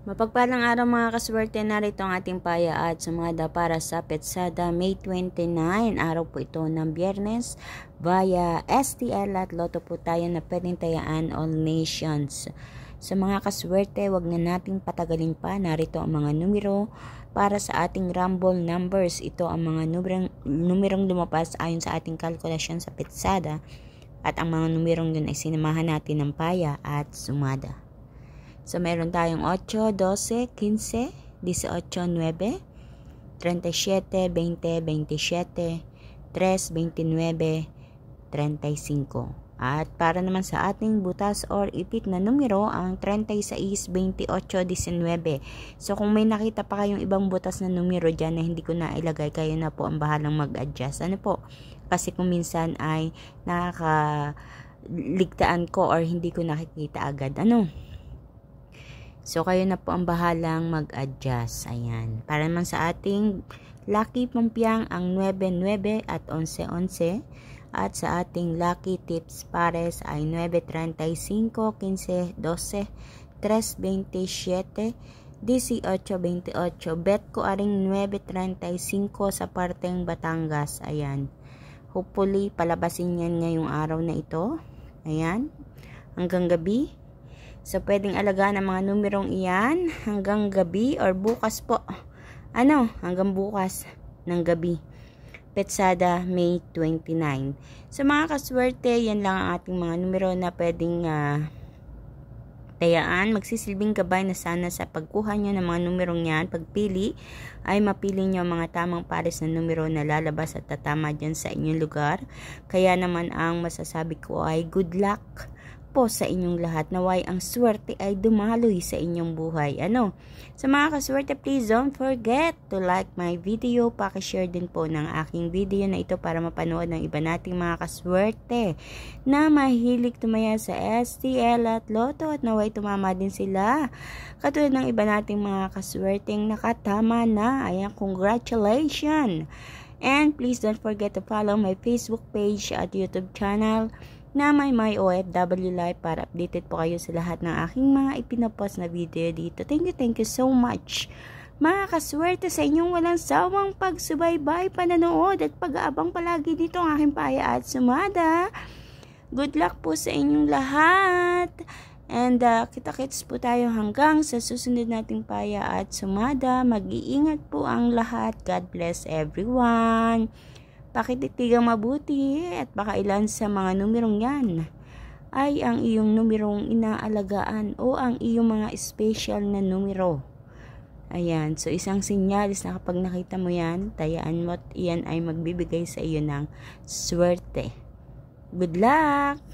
Mapagpalang araw mga kaswerte, narito ang ating paya at sumada para sa Petsada May 29. Araw po ito ng Biyernes. Via STL at Lotto po tayo na pwedeng tayaan all nations. Sa mga kaswerte, wag na nating patagalin pa. Narito ang mga numero para sa ating rumble numbers. Ito ang mga numerong lumapas ayon sa ating kalkulasyon sa Petsada. At ang mga numerong yun ay sinamahan natin ng paya at sumada. So, meron tayong 8, 12, 15, 18, 9, 37, 20, 27, 3, 29, 35. At para naman sa ating butas or ipit na numero, ang 36, 28, 19. So, kung may nakita pa kayong ibang butas na numero dyan na hindi ko na ilagay, kayo na po ang bahalang mag-adjust. Ano po? Kasi kung minsan ay nakakaligtaan ko or hindi ko nakikita agad. So, kayo na po ang bahalang mag-adjust. Ayan. Para naman sa ating lucky pampiang, ang 9-9 at 11-11. At sa ating lucky tips pares ay 9-35, 15-12, 3-27, 18-28. Bet ko aring 9-35 sa parteng Batangas. Ayan. Hopefully, palabasin yan ngayong araw na ito. Ayan. Hanggang gabi. So, pwedeng alagaan ang mga numerong iyan hanggang gabi or bukas po. Hanggang bukas ng gabi. Petsada, May 29. So, mga kaswerte, yan lang ang ating mga numero na pwedeng tayaan. Magsisilbing gabay na sana sa pagkuha nyo ng mga numerong yan. Pagpili, ay mapili nyo ang mga tamang pares na numero na lalabas at tatama dyan sa inyong lugar. Kaya naman ang masasabi ko ay good luck po sa inyong lahat. Naway ang swerte ay dumaloy sa inyong buhay. Sa mga kaswerte, please don't forget to like my video. Pakishare din po ng aking video na ito para mapanood ng iba nating mga kaswerte na mahilig tumaya sa STL at Lotto at naway tumama din sila. Katulad ng iba nating mga kaswerteng nakatama na. Ayan, congratulations! And please don't forget to follow my Facebook page at YouTube channel na may OFW Life para updated po kayo sa lahat ng aking mga ipinapost na video dito. Thank you so much. Mga kaswerte, sa inyong walang sawang pagsubaybay, pananood at pag-aabang palagi dito ang aking paya at sumada. Good luck po sa inyong lahat. And kita-kits po tayo hanggang sa susunod nating paya at sumada. Mag-iingat po ang lahat. God bless everyone. Pakititigang mabuti at baka ilan sa mga numerong yan ay ang iyong numerong inaalagaan o ang iyong mga special na numero. Ayan, so isang sinyalis na kapag nakita mo yan, tayaan mo at iyan ay magbibigay sa iyo ng swerte. Good luck!